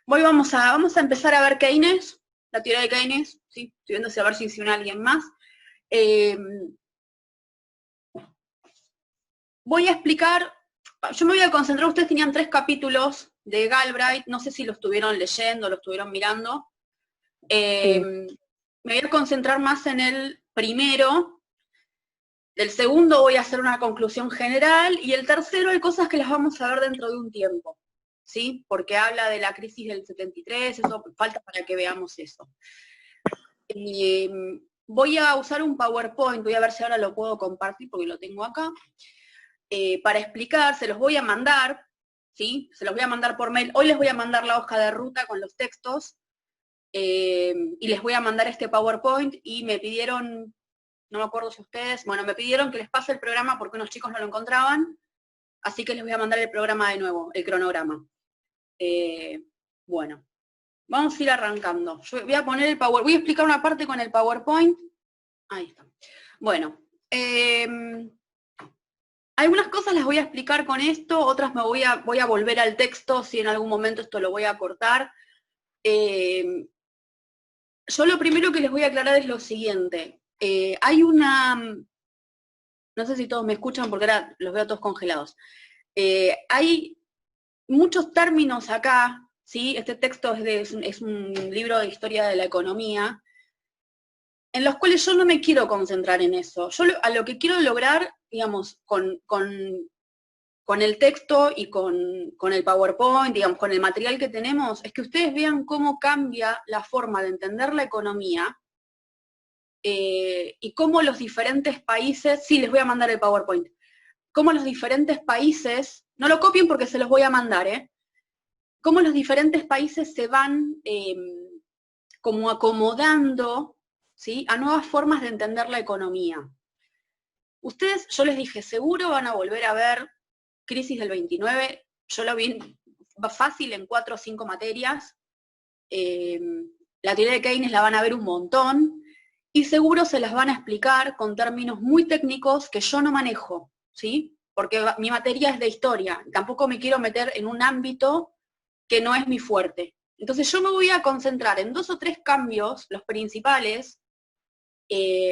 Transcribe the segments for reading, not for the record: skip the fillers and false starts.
Vamos a empezar a ver Keynes, la teoría de Keynes, ¿sí? Estoy viendo a ver si une a alguien más. Voy a explicar, yo me voy a concentrar, ustedes tenían 3 capítulos de Galbraith, no sé si lo estuvieron leyendo, lo estuvieron mirando. Me voy a concentrar más en el primero. Del segundo voy a hacer una conclusión general, y el tercero hay cosas que las vamos a ver dentro de un tiempo, ¿sí? Porque habla de la crisis del 73, eso falta para que veamos eso. Voy a usar un PowerPoint, voy a ver si ahora lo puedo compartir porque lo tengo acá, para explicar, se los voy a mandar, ¿sí? Se los voy a mandar por mail. Hoy les voy a mandar la hoja de ruta con los textos, y les voy a mandar este PowerPoint, y me pidieron, no me acuerdo si ustedes, bueno, me pidieron que les pase el programa porque unos chicos no lo encontraban, así que les voy a mandar el programa de nuevo, el cronograma. Bueno, vamos a ir arrancando. Yo voy a poner el PowerPoint, voy a explicar una parte con el PowerPoint. Ahí está. Bueno, algunas cosas las voy a explicar con esto, otras voy a volver al texto, si en algún momento esto lo voy a cortar. Yo lo primero que les voy a aclarar es lo siguiente. Hay una... No sé si todos me escuchan porque ahora los veo todos congelados. Hay muchos términos acá, ¿sí? Este texto es un libro de historia de la economía, en los cuales yo no me quiero concentrar en eso. Yo a lo que quiero lograr, digamos, con el texto y con el PowerPoint, digamos, con el material que tenemos, es que ustedes vean cómo cambia la forma de entender la economía, y cómo los diferentes países, sí, les voy a mandar el PowerPoint, cómo los diferentes países, no lo copien porque se los voy a mandar, cómo los diferentes países se van como acomodando, ¿sí?, a nuevas formas de entender la economía. Ustedes, yo les dije, seguro van a volver a ver crisis del 29, yo lo vi fácil en 4 o 5 materias, la teoría de Keynes la van a ver un montón, y seguro se las van a explicar con términos muy técnicos que yo no manejo, ¿sí? Porque mi materia es de historia, tampoco me quiero meter en un ámbito que no es mi fuerte. Entonces yo me voy a concentrar en 2 o 3 cambios, los principales,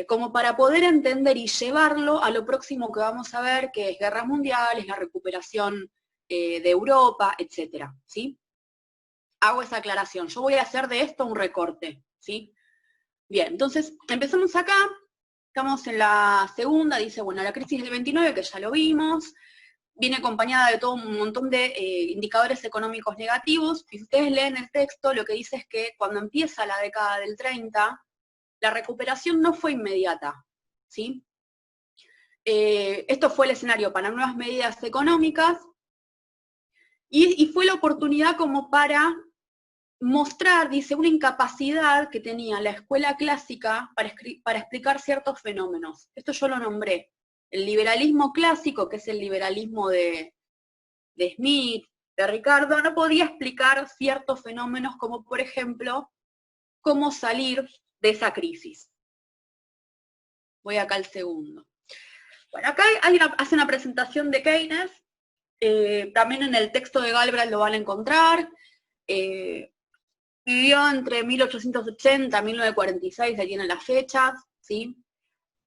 como para poder entender y llevarlo a lo próximo que vamos a ver, que es guerras mundiales, la recuperación de Europa, etcétera, ¿sí? Hago esa aclaración. Yo voy a hacer de esto un recorte, ¿sí? Bien, entonces empezamos acá, estamos en la segunda, dice, bueno, la crisis del 29, que ya lo vimos, viene acompañada de todo un montón de indicadores económicos negativos, y si ustedes leen el texto, lo que dice es que cuando empieza la década del 30, la recuperación no fue inmediata, ¿sí? Esto fue el escenario para nuevas medidas económicas, y fue la oportunidad como para mostrar, dice, una incapacidad que tenía la escuela clásica para explicar ciertos fenómenos. Esto yo lo nombré. El liberalismo clásico, que es el liberalismo de Smith, de Ricardo, no podía explicar ciertos fenómenos como, por ejemplo, cómo salir de esa crisis. Voy acá al segundo. Bueno, acá hace una presentación de Keynes, también en el texto de Galbraith lo van a encontrar. Vivió entre 1880 y 1946, ahí tienen las fechas, ¿sí?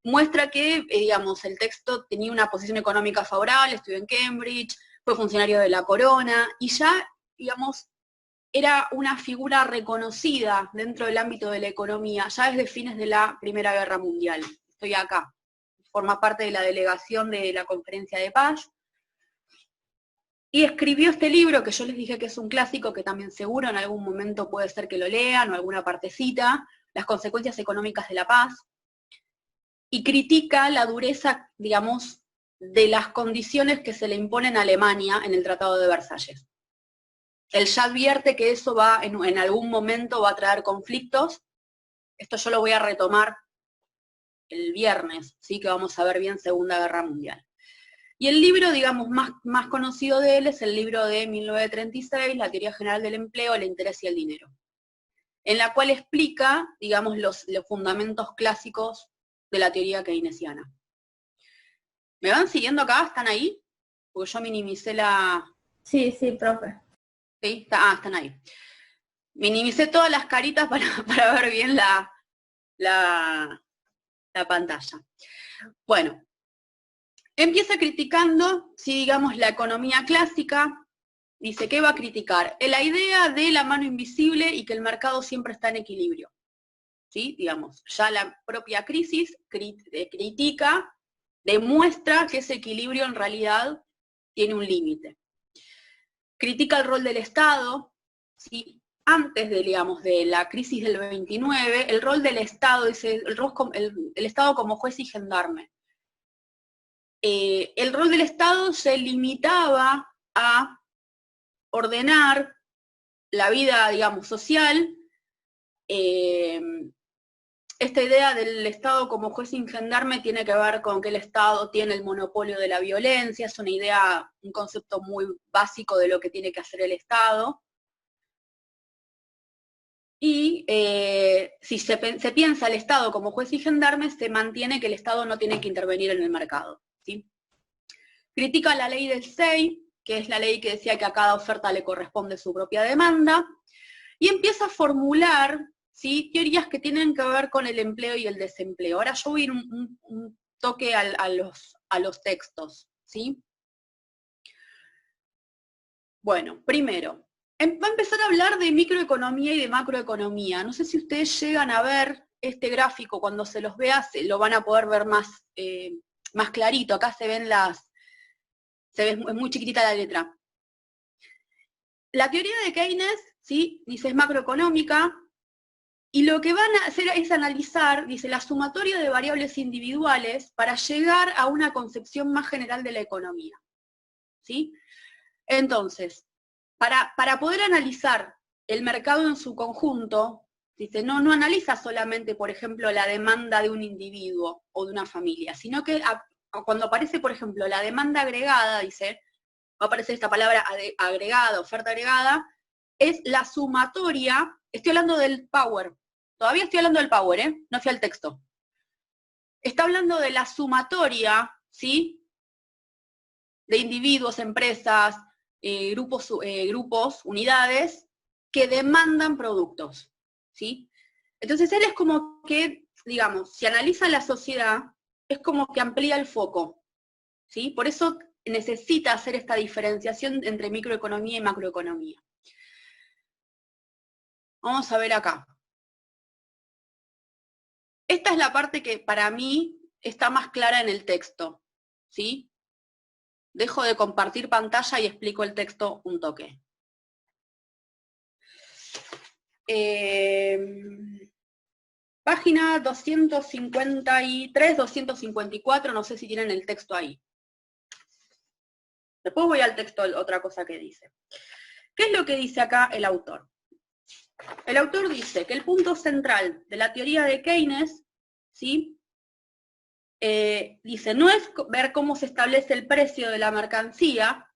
Muestra que, digamos, el texto tenía una posición económica favorable, estudió en Cambridge, fue funcionario de la corona, y ya, digamos, era una figura reconocida dentro del ámbito de la economía, ya desde fines de la Primera Guerra Mundial. Estoy acá, forma parte de la delegación de la Conferencia de Paz, y escribió este libro, que yo les dije que es un clásico, que también seguro en algún momento puede ser que lo lean, o alguna partecita, Las consecuencias económicas de la paz, y critica la dureza, digamos, de las condiciones que se le imponen a Alemania en el Tratado de Versalles. Él ya advierte que eso va, en algún momento va a traer conflictos. Esto yo lo voy a retomar el viernes, ¿sí?, que vamos a ver bien Segunda Guerra Mundial. Y el libro, digamos, más conocido de él es el libro de 1936, La teoría general del empleo, el interés y el dinero, en la cual explica, digamos, los fundamentos clásicos de la teoría keynesiana. ¿Me van siguiendo acá? ¿Están ahí? Porque yo minimicé la... Sí, profe. ¿Sí? Están ahí. Minimicé todas las caritas para ver bien la pantalla. Bueno, empieza criticando, si digamos, la economía clásica. Dice, ¿qué va a criticar? La idea de la mano invisible y que el mercado siempre está en equilibrio. ¿Sí? Digamos, ya la propia crisis critica, demuestra que ese equilibrio en realidad tiene un límite. Critica el rol del Estado, ¿sí? Antes de, digamos, de la crisis del 29, el rol del Estado, dice, el Estado como juez y gendarme. El rol del Estado se limitaba a ordenar la vida, digamos, social. Esta idea del Estado como juez y gendarme tiene que ver con que el Estado tiene el monopolio de la violencia, es una idea, un concepto muy básico de lo que tiene que hacer el Estado. Y si se piensa el Estado como juez y gendarme, se mantiene que el Estado no tiene que intervenir en el mercado, ¿sí? Critica la ley del SEI, que es la ley que decía que a cada oferta le corresponde su propia demanda, y empieza a formular, ¿sí?, teorías que tienen que ver con el empleo y el desempleo. Ahora yo voy a ir un toque a los textos, ¿sí? Bueno, primero, va a empezar a hablar de microeconomía y de macroeconomía. No sé si ustedes llegan a ver este gráfico, cuando se los vea, lo van a poder ver más clarito. Acá se ven es muy chiquitita la letra. La teoría de Keynes, ¿sí?, dice, es macroeconómica, y lo que van a hacer es analizar, dice, la sumatoria de variables individuales para llegar a una concepción más general de la economía, ¿sí? Entonces, para poder analizar el mercado en su conjunto, dice, no analiza solamente, por ejemplo, la demanda de un individuo o de una familia, sino que cuando aparece, por ejemplo, la demanda agregada, dice, va a aparecer esta palabra agregada, oferta agregada, es la sumatoria, estoy hablando del power, todavía estoy hablando del power, no fui al texto. Está hablando de la sumatoria, ¿sí?, de individuos, empresas, grupos, unidades, que demandan productos, ¿sí? Entonces él es como que, digamos, si analiza la sociedad, es como que amplía el foco, ¿sí? Por eso necesita hacer esta diferenciación entre microeconomía y macroeconomía. Vamos a ver acá. Esta es la parte que para mí está más clara en el texto, ¿sí? Dejo de compartir pantalla y explico el texto un toque. Página 253, 254, no sé si tienen el texto ahí. Después voy al texto, otra cosa que dice. ¿Qué es lo que dice acá el autor? El autor dice que el punto central de la teoría de Keynes, ¿sí?, dice, no es ver cómo se establece el precio de la mercancía,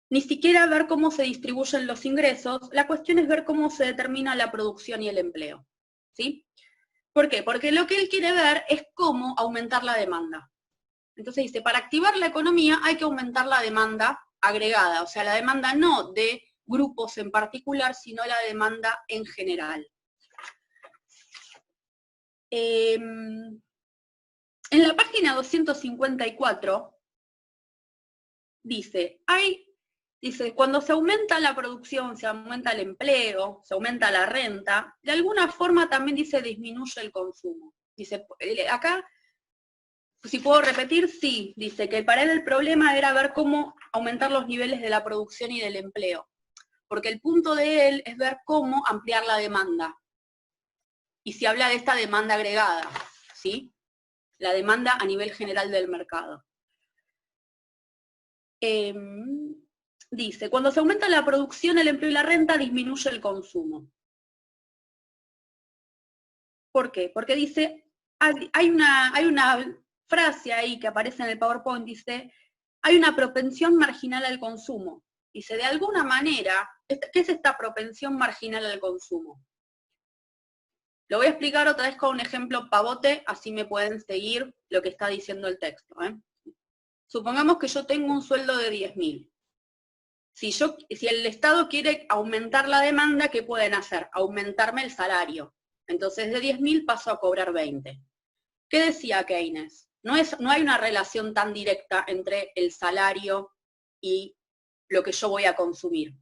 ni siquiera ver cómo se distribuyen los ingresos, la cuestión es ver cómo se determina la producción y el empleo, ¿sí? ¿Por qué? Porque lo que él quiere ver es cómo aumentar la demanda. Entonces dice, para activar la economía hay que aumentar la demanda agregada, o sea, la demanda no de grupos en particular, sino la demanda en general. En la página 254 dice, cuando se aumenta la producción, se aumenta el empleo, se aumenta la renta, de alguna forma también dice disminuye el consumo. Dice, acá, si puedo repetir, sí, dice que para él el problema era ver cómo aumentar los niveles de la producción y del empleo, porque el punto de él es ver cómo ampliar la demanda. Y se habla de esta demanda agregada, ¿sí? La demanda a nivel general del mercado. Dice, cuando se aumenta la producción, el empleo y la renta, disminuye el consumo. ¿Por qué? Porque dice, hay una frase ahí que aparece en el PowerPoint, dice, hay una propensión marginal al consumo. Dice, de alguna manera, ¿qué es esta propensión marginal al consumo? Lo voy a explicar otra vez con un ejemplo pavote, así me pueden seguir lo que está diciendo el texto, ¿eh? Supongamos que yo tengo un sueldo de 10.000. Si el Estado quiere aumentar la demanda, ¿qué pueden hacer? Aumentarme el salario. Entonces de 10.000 paso a cobrar 20. ¿Qué decía Keynes? No hay una relación tan directa entre el salario y lo que yo voy a consumir.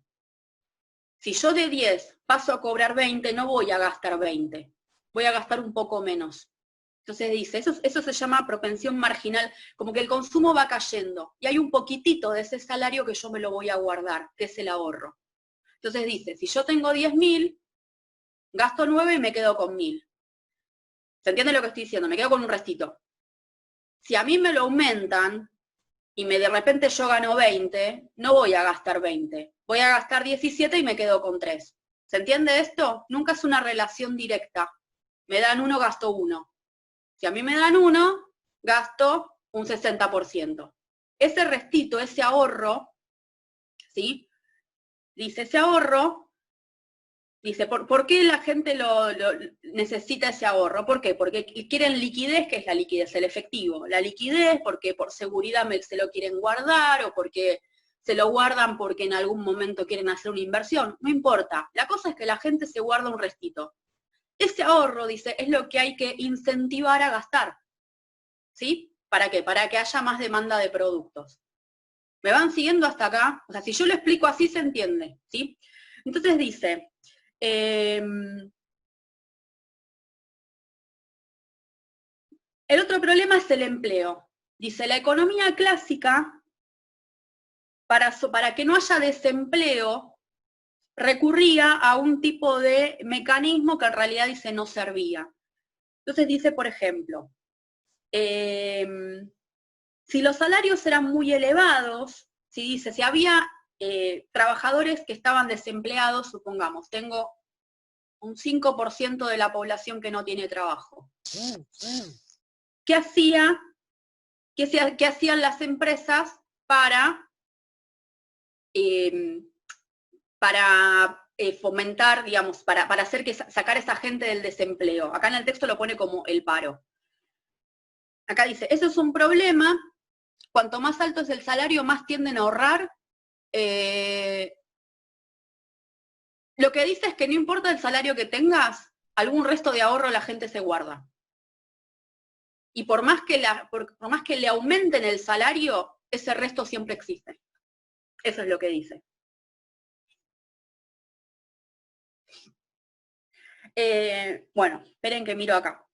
Si yo de 10 paso a cobrar 20, no voy a gastar 20, voy a gastar un poco menos. Entonces dice, eso se llama propensión marginal, como que el consumo va cayendo, y hay un poquitito de ese salario que yo me lo voy a guardar, que es el ahorro. Entonces dice, si yo tengo 10.000, gasto 9 y me quedo con 1.000. ¿Se entiende lo que estoy diciendo? Me quedo con un restito. Si a mí me lo aumentan, y de repente yo gano 20, no voy a gastar 20, voy a gastar 17 y me quedo con 3. ¿Se entiende esto? Nunca es una relación directa. Me dan 1, gasto 1. Si a mí me dan 1, gasto un 60%. Ese restito, ese ahorro, ¿sí? Dice, ese ahorro, dice, ¿por qué la gente necesita ese ahorro? ¿Por qué? Porque quieren liquidez, que es la liquidez, el efectivo. La liquidez, porque por seguridad se lo quieren guardar, o porque se lo guardan porque en algún momento quieren hacer una inversión. No importa. La cosa es que la gente se guarda un restito. Ese ahorro, dice, es lo que hay que incentivar a gastar. ¿Sí? ¿Para qué? Para que haya más demanda de productos. ¿Me van siguiendo hasta acá? O sea, si yo lo explico así se entiende, ¿sí? Entonces dice, el otro problema es el empleo. Dice, la economía clásica, para que no haya desempleo, recurría a un tipo de mecanismo que en realidad dice no servía. Entonces dice, por ejemplo, si los salarios eran muy elevados, si había trabajadores que estaban desempleados, supongamos, tengo un 5% de la población que no tiene trabajo. ¿Qué hacían las empresas para fomentar, digamos, para sacar a esa gente del desempleo? Acá en el texto lo pone como el paro. Acá dice, eso es un problema. Cuanto más alto es el salario, más tienden a ahorrar. Lo que dice es que no importa el salario que tengas, algún resto de ahorro la gente se guarda. Y por más que le aumenten el salario, ese resto siempre existe. Eso es lo que dice. Bueno, esperen que miro acá.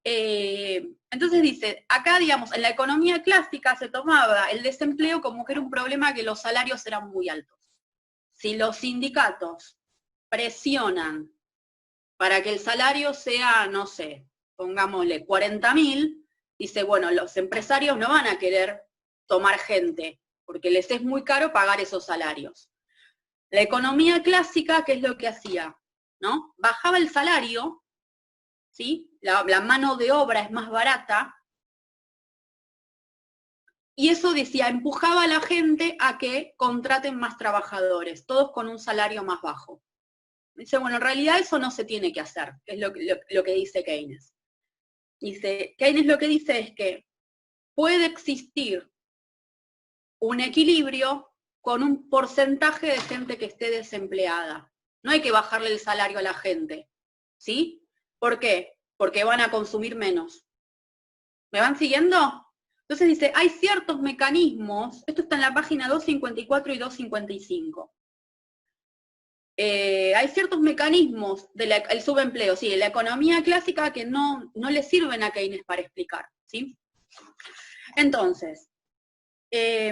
Entonces dice, acá digamos, en la economía clásica se tomaba el desempleo como que era un problema que los salarios eran muy altos. Si los sindicatos presionan para que el salario sea, no sé, pongámosle 40.000, dice, bueno, los empresarios no van a querer tomar gente, porque les es muy caro pagar esos salarios. La economía clásica, ¿qué es lo que hacía? ¿No? Bajaba el salario, ¿sí? La mano de obra es más barata, y eso decía, empujaba a la gente a que contraten más trabajadores, todos con un salario más bajo. Dice, bueno, en realidad eso no se tiene que hacer, que es lo que dice Keynes. Dice, Keynes lo que dice es que puede existir un equilibrio con un porcentaje de gente que esté desempleada. No hay que bajarle el salario a la gente, ¿sí? ¿Por qué? Porque van a consumir menos. ¿Me van siguiendo? Entonces dice, hay ciertos mecanismos, esto está en la página 254 y 255. Hay ciertos mecanismos del subempleo, sí, de la economía clásica que no le sirven a Keynes para explicar, ¿sí? Entonces, ¿qué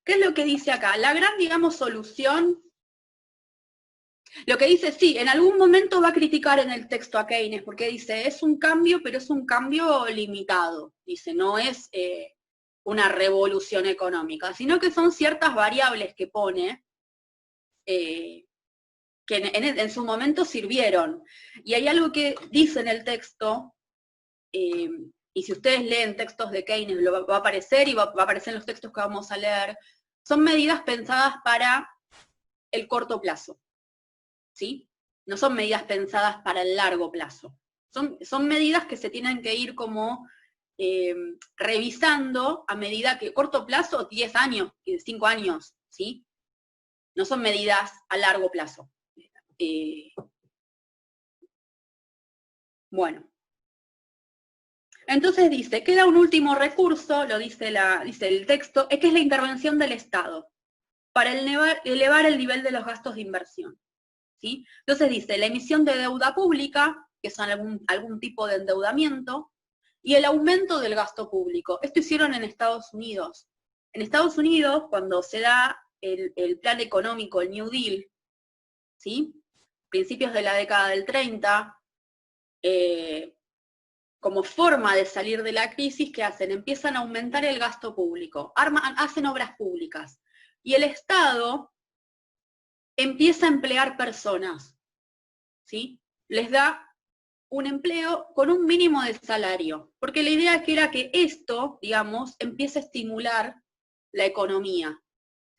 es lo que dice acá? La gran, digamos, solución, lo que dice, sí, en algún momento va a criticar en el texto a Keynes, porque dice, es un cambio, pero es un cambio limitado, dice, no es una revolución económica, sino que son ciertas variables que pone, que en su momento sirvieron. Y hay algo que dice en el texto, y si ustedes leen textos de Keynes, lo va a aparecer y va a aparecer en los textos que vamos a leer, son medidas pensadas para el corto plazo, ¿sí? No son medidas pensadas para el largo plazo. Son medidas que se tienen que ir como revisando a medida que, corto plazo, 10 años, 5 años, ¿sí? No son medidas a largo plazo. Bueno. Entonces dice, queda un último recurso, lo dice el texto, es que es la intervención del Estado para elevar el nivel de los gastos de inversión. ¿Sí? Entonces dice, la emisión de deuda pública, que son algún tipo de endeudamiento, y el aumento del gasto público. Esto hicieron en Estados Unidos. En Estados Unidos, cuando se da el plan económico, el New Deal, ¿sí? Principios de la década del 30, como forma de salir de la crisis, ¿qué hacen? Empiezan a aumentar el gasto público, hacen obras públicas. Y el Estado empieza a emplear personas, ¿sí? Les da un empleo con un mínimo de salario, porque la idea que era que esto, digamos, empiece a estimular la economía.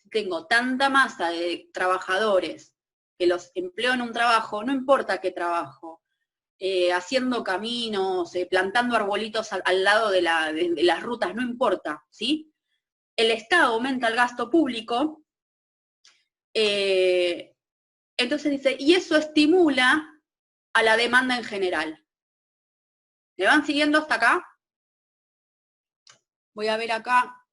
Si tengo tanta masa de trabajadores que los empleo en un trabajo, no importa qué trabajo, haciendo caminos, plantando arbolitos al lado de las rutas, no importa, ¿sí? El Estado aumenta el gasto público, entonces dice, y eso estimula a la demanda en general. ¿Me van siguiendo hasta acá? Voy a ver acá.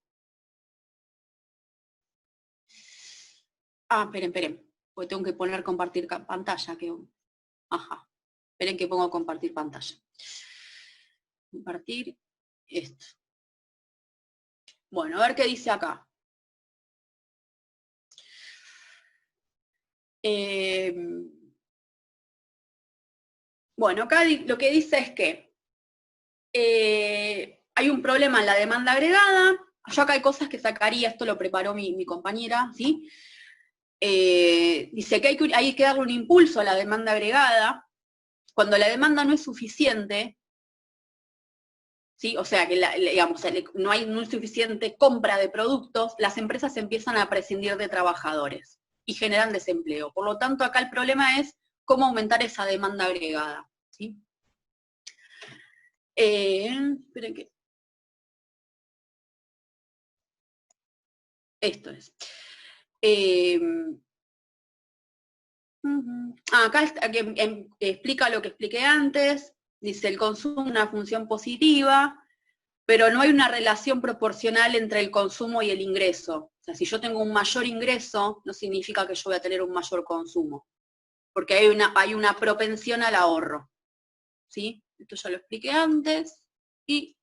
Esperen, porque tengo que poner compartir pantalla. Ajá, esperen que pongo compartir pantalla. Compartir esto. Bueno, a ver qué dice acá. Bueno, acá lo que dice es que hay un problema en la demanda agregada. Yo acá hay cosas que sacaría, esto lo preparó mi compañera, ¿sí? Dice que hay que darle un impulso a la demanda agregada. Cuando la demanda no es suficiente, ¿sí? O sea, que digamos, no hay suficiente compra de productos, las empresas empiezan a prescindir de trabajadores y generan desempleo. Por lo tanto, acá el problema es cómo aumentar esa demanda agregada, ¿sí? Esperen que... Esto es. Acá explica lo que expliqué antes, dice el consumo es una función positiva, pero no hay una relación proporcional entre el consumo y el ingreso. O sea, si yo tengo un mayor ingreso, no significa que yo voy a tener un mayor consumo, porque hay una propensión al ahorro. ¿Sí? Esto ya lo expliqué antes. Y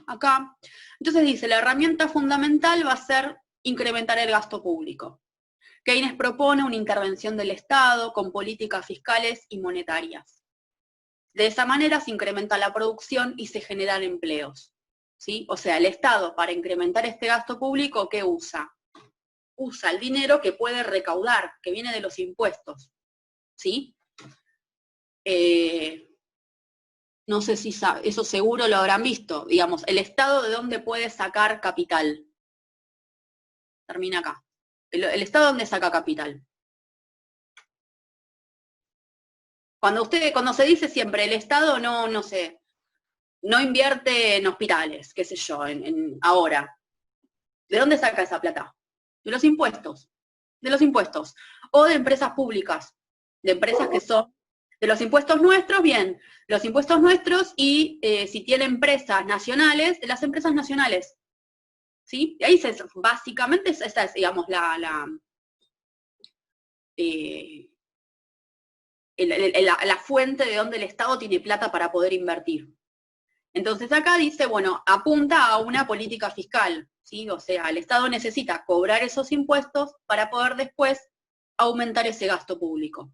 acá. Entonces dice, la herramienta fundamental va a ser incrementar el gasto público. Keynes propone una intervención del Estado con políticas fiscales y monetarias. De esa manera se incrementa la producción y se generan empleos. ¿Sí? O sea, el Estado, para incrementar este gasto público, ¿qué usa? Usa el dinero que puede recaudar, que viene de los impuestos. ¿Sí? No sé si sabe, eso seguro lo habrán visto. Digamos, el Estado de dónde puede sacar capital. Termina acá. ¿El Estado dónde saca capital? Cuando se dice siempre, el Estado no sé, no invierte en hospitales, qué sé yo, ahora. ¿De dónde saca esa plata? De los impuestos. De los impuestos. O de empresas públicas. De empresas que son de los impuestos nuestros, bien, los impuestos nuestros y si tiene empresas nacionales, de las empresas nacionales. ¿Sí? Y ahí básicamente esa es, digamos, la fuente de donde el Estado tiene plata para poder invertir. Entonces acá dice, bueno, apunta a una política fiscal, ¿sí? O sea, el Estado necesita cobrar esos impuestos para poder después aumentar ese gasto público,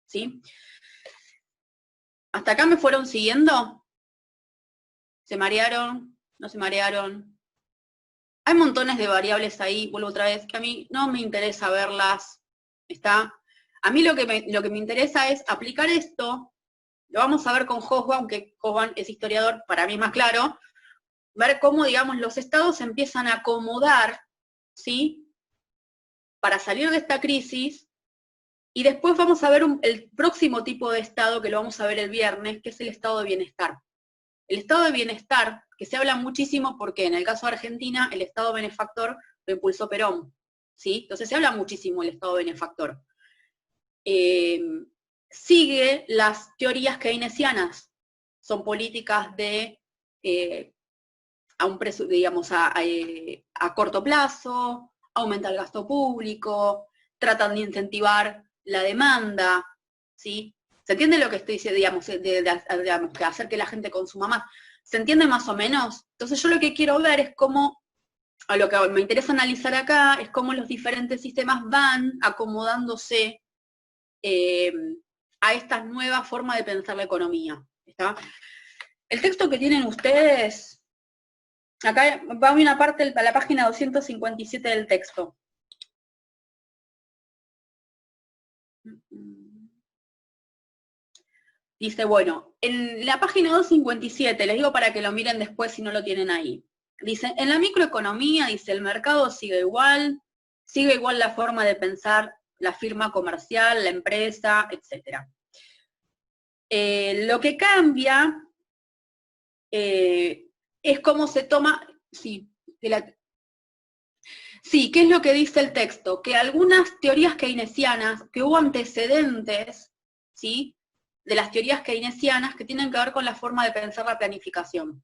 ¿sí? ¿Hasta acá me fueron siguiendo? ¿Se marearon? ¿No se marearon? Hay montones de variables ahí, vuelvo otra vez, que a mí no me interesa verlas, ¿está? A mí lo que me interesa es aplicar esto, lo vamos a ver con Hobsbawm, aunque Hobsbawm es historiador, para mí más claro, ver cómo, digamos, los estados empiezan a acomodar, ¿sí? Para salir de esta crisis, y después vamos a ver el próximo tipo de estado, que lo vamos a ver el viernes, que es el estado de bienestar. El estado de bienestar, que se habla muchísimo porque en el caso de Argentina, el estado benefactor lo impulsó Perón, ¿sí? Entonces se habla muchísimo del estado benefactor. Sigue las teorías keynesianas, son políticas de a corto plazo, aumenta el gasto público, tratan de incentivar la demanda, ¿sí? ¿Se entiende lo que estoy diciendo, digamos, que hacer que la gente consuma más? ¿Se entiende más o menos? Entonces yo lo que quiero ver es cómo, a lo que me interesa analizar acá, es cómo los diferentes sistemas van acomodándose a esta nueva forma de pensar la economía. ¿Está? El texto que tienen ustedes, acá va una parte a la página 257 del texto. Dice, bueno, en la página 257, les digo para que lo miren después si no lo tienen ahí. Dice, en la microeconomía, dice, el mercado sigue igual la forma de pensar la firma comercial, la empresa, etc. Lo que cambia es cómo se toma, sí, ¿qué es lo que dice el texto? Que algunas teorías keynesianas, que hubo antecedentes, ¿sí?, de las teorías keynesianas que tienen que ver con la forma de pensar la planificación.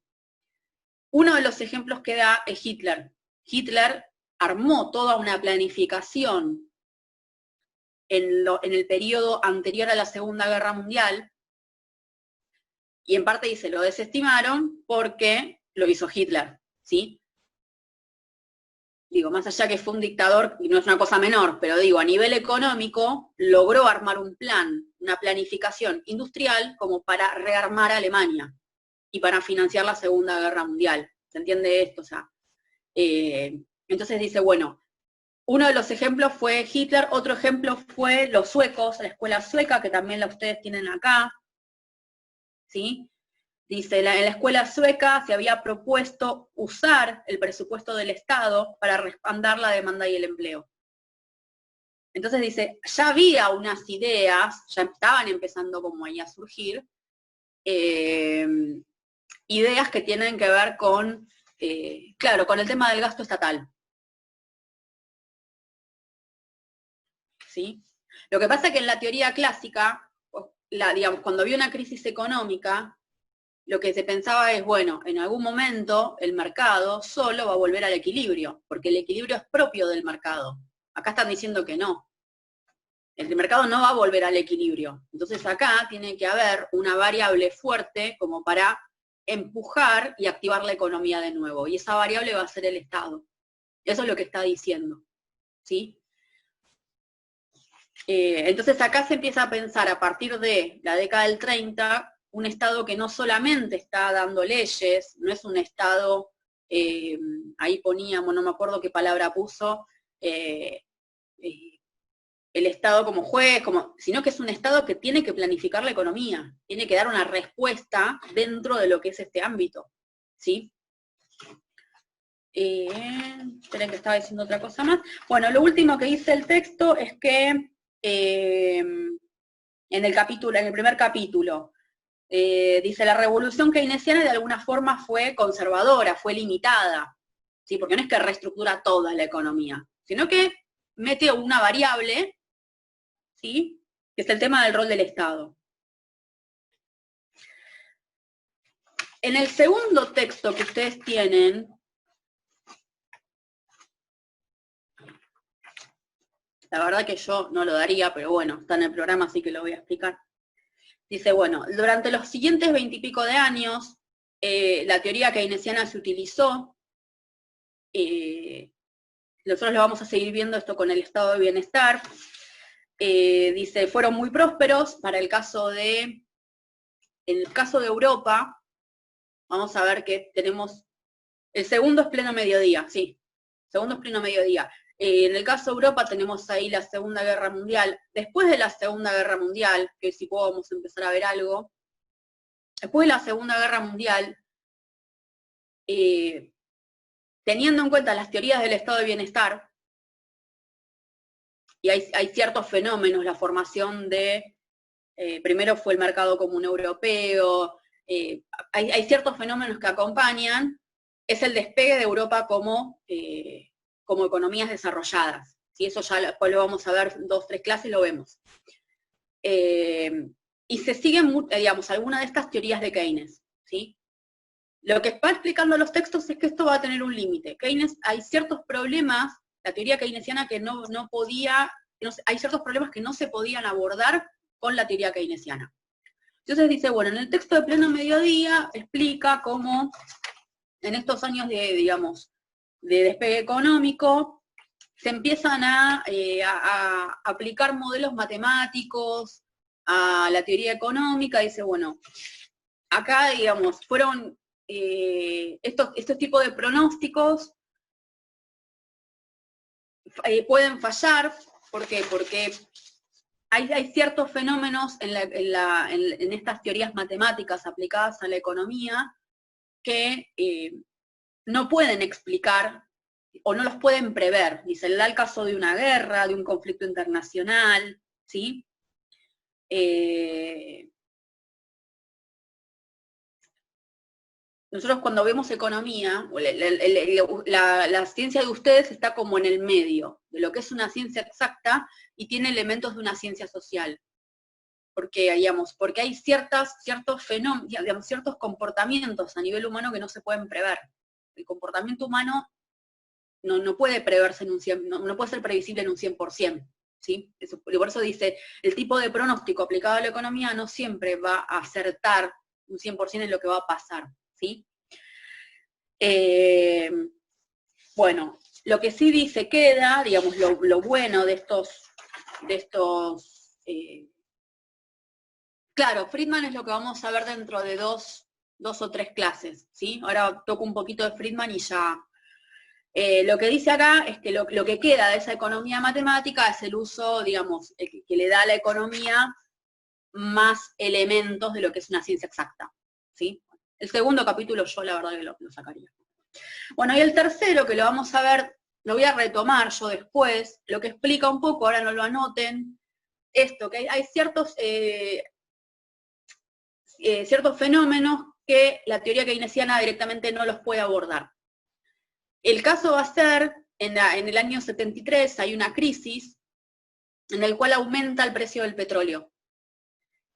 Uno de los ejemplos que da es Hitler. Hitler armó toda una planificación en el periodo anterior a la Segunda Guerra Mundial, y en parte dice, lo desestimaron porque lo hizo Hitler, ¿sí? Digo, más allá que fue un dictador, y no es una cosa menor, pero digo, a nivel económico, logró armar un plan, una planificación industrial como para rearmar a Alemania y para financiar la Segunda Guerra Mundial. ¿Se entiende esto? O sea, entonces dice, bueno, uno de los ejemplos fue Hitler, otro ejemplo fue los suecos, la escuela sueca, que también la ustedes tienen acá, ¿sí? Dice, en la escuela sueca se había propuesto usar el presupuesto del Estado para respaldar la demanda y el empleo. Entonces dice, ya había unas ideas, ya estaban empezando como ahí a surgir, ideas que tienen que ver con, claro, con el tema del gasto estatal. ¿Sí? Lo que pasa es que en la teoría clásica, digamos, cuando había una crisis económica, lo que se pensaba es, bueno, en algún momento el mercado solo va a volver al equilibrio, porque el equilibrio es propio del mercado. Acá están diciendo que no. El mercado no va a volver al equilibrio. Entonces acá tiene que haber una variable fuerte como para empujar y activar la economía de nuevo. Y esa variable va a ser el Estado. Eso es lo que está diciendo. ¿Sí? Entonces acá se empieza a pensar a partir de la década del 30, un Estado que no solamente está dando leyes, no es un Estado, ahí poníamos, no me acuerdo qué palabra puso, el Estado como juez, sino que es un Estado que tiene que planificar la economía, tiene que dar una respuesta dentro de lo que es este ámbito, ¿sí? Esperen que estaba diciendo otra cosa más. Bueno, lo último que dice el texto es que en el primer capítulo, dice, la revolución keynesiana de alguna forma fue conservadora, fue limitada, ¿sí? Porque no es que reestructura toda la economía, sino que mete una variable, ¿sí?, que es el tema del rol del Estado. En el segundo texto que ustedes tienen, la verdad que yo no lo daría, pero bueno, está en el programa, así que lo voy a explicar. Dice, bueno, durante los siguientes 20 y pico de años, la teoría keynesiana se utilizó, nosotros lo vamos a seguir viendo esto con el estado de bienestar, dice, fueron muy prósperos. En el caso de Europa, vamos a ver que tenemos, el segundo es pleno mediodía, sí, segundo es pleno mediodía. En el caso de Europa tenemos ahí la Segunda Guerra Mundial. Después de la Segunda Guerra Mundial, que si podemos empezar a ver algo, después de la Segunda Guerra Mundial, teniendo en cuenta las teorías del estado de bienestar, y hay ciertos fenómenos, la formación de, primero fue el mercado común europeo, hay ciertos fenómenos que acompañan, es el despegue de Europa como economías desarrolladas. ¿Sí? Eso ya después lo vamos a ver, 2, 3 clases lo vemos. Y se siguen, digamos, algunas de estas teorías de Keynes. ¿Sí? Lo que va explicando los textos es que esto va a tener un límite. Keynes, hay ciertos problemas, la teoría keynesiana que no podía, hay ciertos problemas que no se podían abordar con la teoría keynesiana. Entonces dice, bueno, en el texto de Pleno Mediodía explica cómo en estos años de, digamos, de despegue económico, se empiezan a aplicar modelos matemáticos a la teoría económica. Dice, bueno, acá, digamos, fueron estos tipos de pronósticos pueden fallar. ¿Por qué? Porque hay ciertos fenómenos en estas teorías matemáticas aplicadas a la economía que no pueden explicar o no los pueden prever. Dice, le da el caso de una guerra, de un conflicto internacional, ¿sí? Nosotros cuando vemos economía, la ciencia de ustedes está como en el medio de lo que es una ciencia exacta y tiene elementos de una ciencia social. Porque hay ciertos fenómenos, digamos, ciertos comportamientos a nivel humano que no se pueden prever. El comportamiento humano no puede preverse en un 100%, no puede ser previsible en un 100%. ¿Sí? Por eso dice, el tipo de pronóstico aplicado a la economía no siempre va a acertar un 100% en lo que va a pasar. ¿Sí? Bueno, lo que sí dice queda, digamos, lo bueno de estos claro, Friedman es lo que vamos a ver dentro de dos o tres clases, ¿sí? Ahora toco un poquito de Friedman y ya. Lo que dice acá es que lo que queda de esa economía matemática es el uso, digamos, que le da a la economía más elementos de lo que es una ciencia exacta, ¿sí? El segundo capítulo yo la verdad que lo sacaría. Bueno, y el tercero, que lo vamos a ver, lo voy a retomar yo después, lo que explica un poco, ahora no lo anoten, esto, que hay ciertos fenómenos que la teoría keynesiana directamente no los puede abordar. El caso va a ser, en el año 73 hay una crisis en el cual aumenta el precio del petróleo.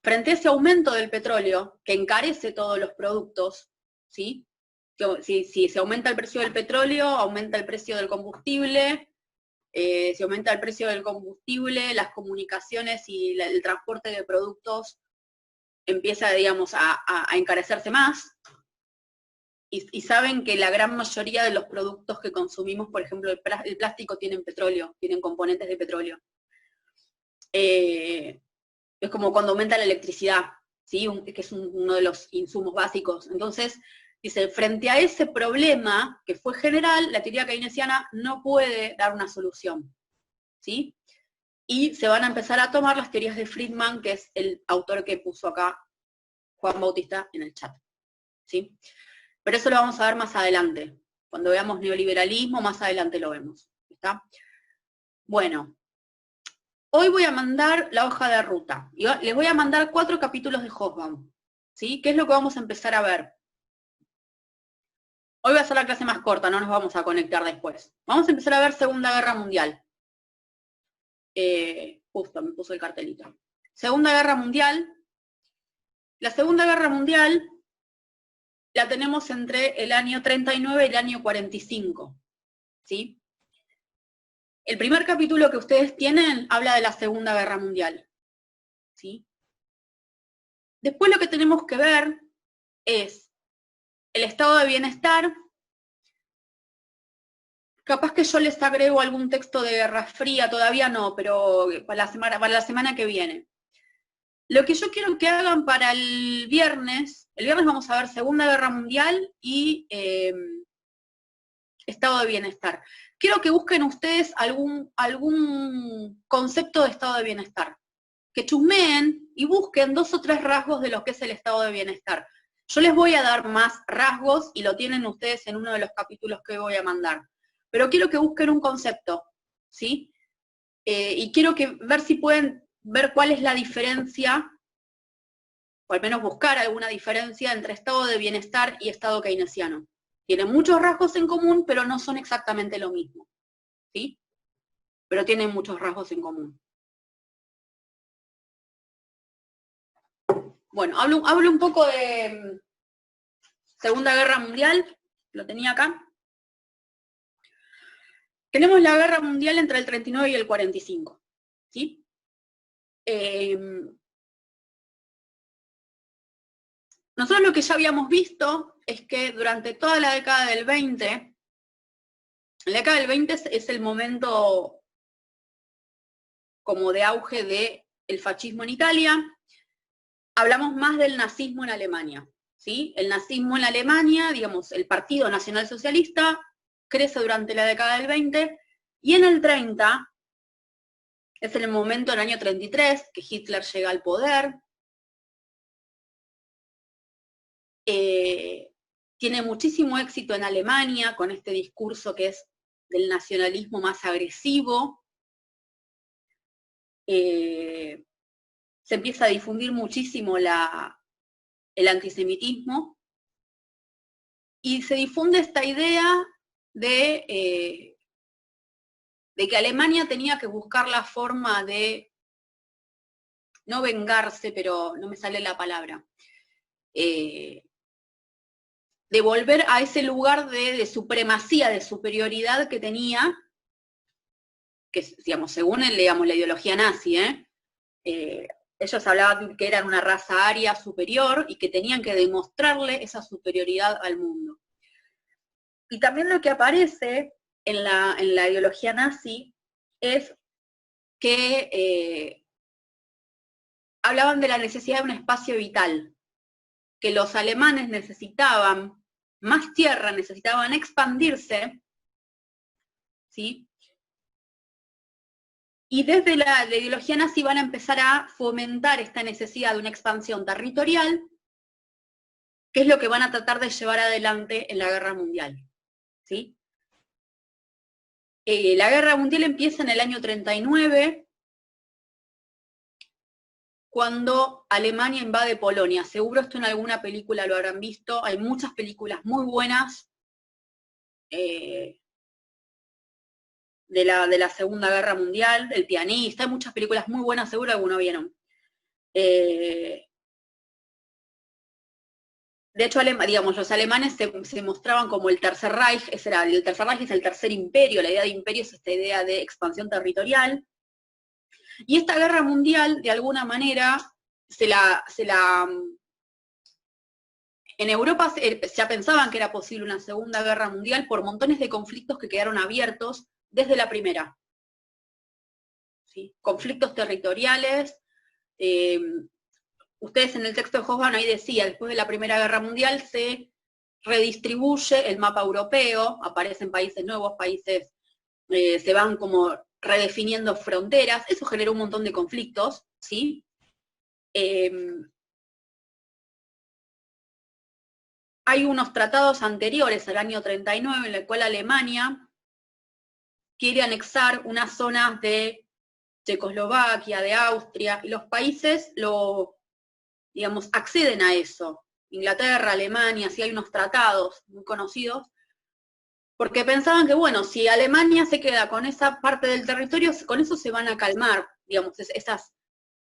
Frente a ese aumento del petróleo, que encarece todos los productos, ¿sí? Si se aumenta el precio del petróleo, aumenta el precio del combustible, si aumenta el precio del combustible, las comunicaciones y el transporte de productos empieza, digamos, a encarecerse más. Y saben que la gran mayoría de los productos que consumimos, por ejemplo, el plástico, tienen petróleo, tienen componentes de petróleo. Es como cuando aumenta la electricidad, ¿sí? Que es uno de los insumos básicos. Entonces, dice, frente a ese problema que fue general, la teoría keynesiana no puede dar una solución, ¿sí? Y se van a empezar a tomar las teorías de Friedman, que es el autor que puso acá Juan Bautista en el chat, ¿sí? Pero eso lo vamos a ver más adelante. Cuando veamos neoliberalismo, más adelante lo vemos. ¿Está? Bueno, hoy voy a mandar la hoja de ruta. Y les voy a mandar 4 capítulos de Hobsbawm. ¿Sí? ¿Qué es lo que vamos a empezar a ver? Hoy va a ser la clase más corta, no nos vamos a conectar después. Vamos a empezar a ver Segunda Guerra Mundial. Justo, me puso el cartelito. Segunda Guerra Mundial. La Segunda Guerra Mundial la tenemos entre el año 39 y el año 45, ¿sí? El primer capítulo que ustedes tienen habla de la Segunda Guerra Mundial, ¿sí? Después lo que tenemos que ver es el estado de bienestar. Capaz que yo les agrego algún texto de Guerra Fría, todavía no, pero para la semana que viene. Lo que yo quiero que hagan para el viernes vamos a ver Segunda Guerra Mundial y estado de bienestar. Quiero que busquen ustedes algún concepto de estado de bienestar. Que chusmeen y busquen 2 o 3 rasgos de lo que es el estado de bienestar. Yo les voy a dar más rasgos y lo tienen ustedes en uno de los capítulos que voy a mandar. Pero quiero que busquen un concepto, ¿sí? Y quiero ver si pueden ver cuál es la diferencia o al menos buscar alguna diferencia entre estado de bienestar y estado keynesiano. Tienen muchos rasgos en común, pero no son exactamente lo mismo, ¿sí? Pero tienen muchos rasgos en común. Bueno, hablo un poco de Segunda Guerra Mundial, lo tenía acá. Tenemos la Guerra Mundial entre el 39 y el 45, ¿sí? Nosotros lo que ya habíamos visto es que durante toda la década del 20, la década del 20 es el momento como de auge del fascismo en Italia. Hablamos más del nazismo en Alemania, ¿sí? El nazismo en Alemania, digamos, el Partido Nacional Socialista, crece durante la década del 20, y en el 30, es el momento, en el año 33, que Hitler llega al poder. Tiene muchísimo éxito en Alemania con este discurso que es del nacionalismo más agresivo. Se empieza a difundir muchísimo el antisemitismo, y se difunde esta idea de que Alemania tenía que buscar la forma de, no vengarse, pero no me sale la palabra, de volver a ese lugar de supremacía, de superioridad que tenía, que, digamos, según digamos, la ideología nazi, ellos hablaban que eran una raza aria superior y que tenían que demostrarle esa superioridad al mundo. Y también lo que aparece en la ideología nazi es que hablaban de la necesidad de un espacio vital, que los alemanes necesitaban más tierra, necesitaban expandirse, ¿sí? Y desde la ideología nazi van a empezar a fomentar esta necesidad de una expansión territorial, que es lo que van a tratar de llevar adelante en la Guerra Mundial, ¿sí? La Guerra Mundial empieza en el año 39, cuando Alemania invade Polonia. Seguro esto en alguna película lo habrán visto, hay muchas películas muy buenas de la Segunda Guerra Mundial, El pianista, hay muchas películas muy buenas, seguro alguno vieron. De hecho, digamos, los alemanes se mostraban como el Tercer Reich, el Tercer Reich es el tercer imperio, la idea de imperio es esta idea de expansión territorial. Y esta guerra mundial, de alguna manera, en Europa ya pensaban que era posible una segunda guerra mundial por montones de conflictos que quedaron abiertos desde la primera. ¿Sí? Conflictos territoriales. Ustedes en el texto de Hobsbawm ahí decía, después de la Primera Guerra Mundial se redistribuye el mapa europeo, aparecen países nuevos, países se van como redefiniendo fronteras, eso generó un montón de conflictos, ¿sí? Hay unos tratados anteriores al año 39 en el cual Alemania quiere anexar unas zonas de Checoslovaquia, de Austria, y los países digamos, acceden a eso. Inglaterra, Alemania, sí hay unos tratados muy conocidos, porque pensaban que, bueno, si Alemania se queda con esa parte del territorio, con eso se van a calmar, digamos, esas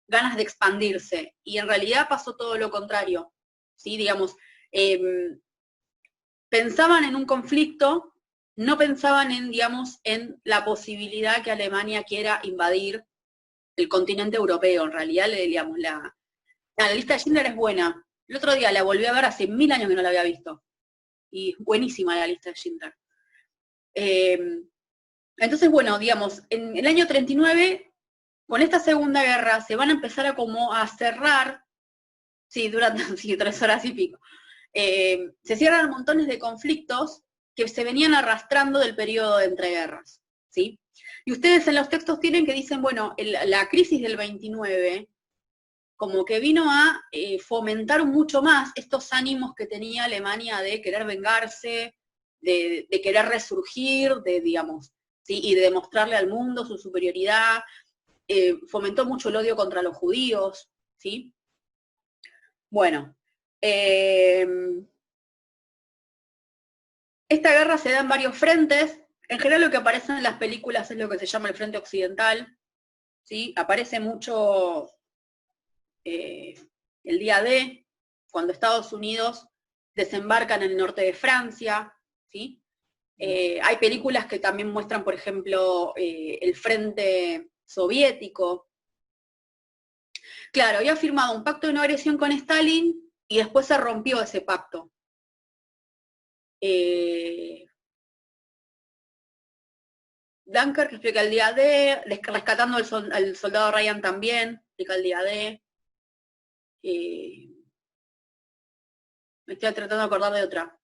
ganas de expandirse. Y en realidad pasó todo lo contrario, ¿sí? Digamos, pensaban en un conflicto, no pensaban en, digamos, en la posibilidad que Alemania quiera invadir el continente europeo. En realidad, digamos, la lista de Schindler es buena. El otro día la volví a ver, hace 1000 años que no la había visto. Y buenísima la lista de Schindler. Entonces, bueno, digamos, en el año 39, con esta Segunda Guerra, se van a empezar a cerrar, sí, durante 3 horas y pico, se cierran montones de conflictos que se venían arrastrando del periodo de entreguerras, ¿sí? Y ustedes en los textos tienen que dicen, bueno, la crisis del 29 como que vino a fomentar mucho más estos ánimos que tenía Alemania de querer vengarse, de querer resurgir, digamos, ¿sí? Y de demostrarle al mundo su superioridad, fomentó mucho el odio contra los judíos, ¿sí? Bueno, esta guerra se da en varios frentes. En general lo que aparece en las películas es lo que se llama el frente occidental, ¿sí? Aparece mucho el día D, cuando Estados Unidos desembarca en el norte de Francia, ¿sí? Hay películas que también muestran, por ejemplo, el frente soviético. Claro, había firmado un pacto de no agresión con Stalin y después se rompió ese pacto. Dunkirk, que explica el día D, rescatando al soldado Ryan también, explica el día D. Me estoy tratando de acordar de otra.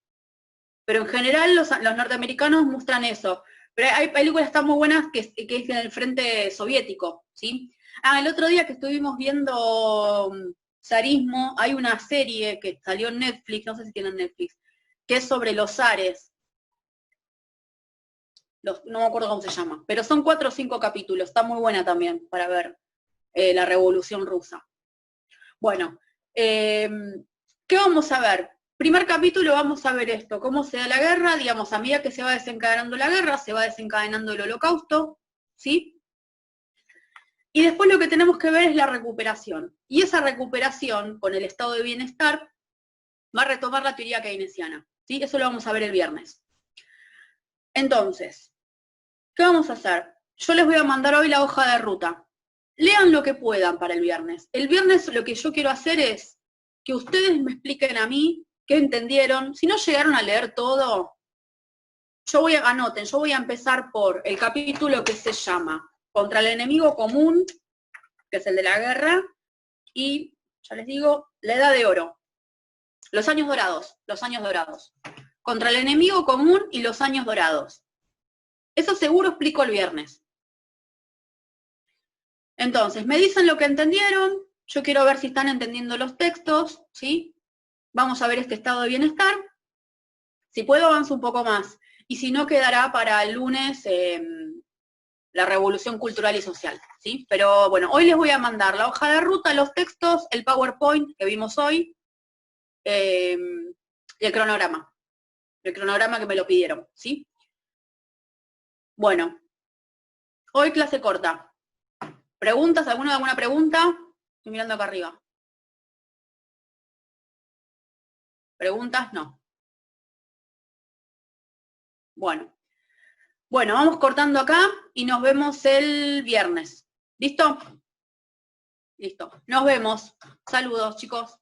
Pero en general los norteamericanos muestran eso. Pero hay películas que están muy buenas que es en el frente soviético, ¿sí? El otro día que estuvimos viendo zarismo, hay una serie que salió en Netflix, no sé si tienen Netflix, que es sobre los zares. No me acuerdo cómo se llama, pero son 4 o 5 capítulos, está muy buena también para ver la Revolución Rusa. Bueno, ¿qué vamos a ver? Primer capítulo vamos a ver esto, cómo se da la guerra, digamos, a medida que se va desencadenando la guerra, se va desencadenando el holocausto, ¿sí? Y después lo que tenemos que ver es la recuperación. Y esa recuperación, con el estado de bienestar, va a retomar la teoría keynesiana, ¿sí? Eso lo vamos a ver el viernes. Entonces, ¿qué vamos a hacer? Yo les voy a mandar hoy la hoja de ruta. Lean lo que puedan para el viernes. El viernes lo que yo quiero hacer es que ustedes me expliquen a mí qué entendieron. Si no llegaron a leer todo, anoten, yo voy a empezar por el capítulo que se llama Contra el enemigo común, que es el de la guerra, y, ya les digo, la edad de oro. Los años dorados. Contra el enemigo común y los años dorados. Eso seguro explico el viernes. Entonces, me dicen lo que entendieron, yo quiero ver si están entendiendo los textos, ¿sí? Vamos a ver este estado de bienestar. Si puedo, avanzo un poco más. Y si no, quedará para el lunes la revolución cultural y social, ¿sí? Pero bueno, hoy les voy a mandar la hoja de ruta, los textos, el PowerPoint que vimos hoy, y el cronograma que me lo pidieron, ¿sí? Bueno, hoy clase corta. ¿Preguntas? ¿Alguna pregunta? Estoy mirando acá arriba. ¿Preguntas? No. Bueno, vamos cortando acá y nos vemos el viernes. ¿Listo? Listo. Nos vemos. Saludos, chicos.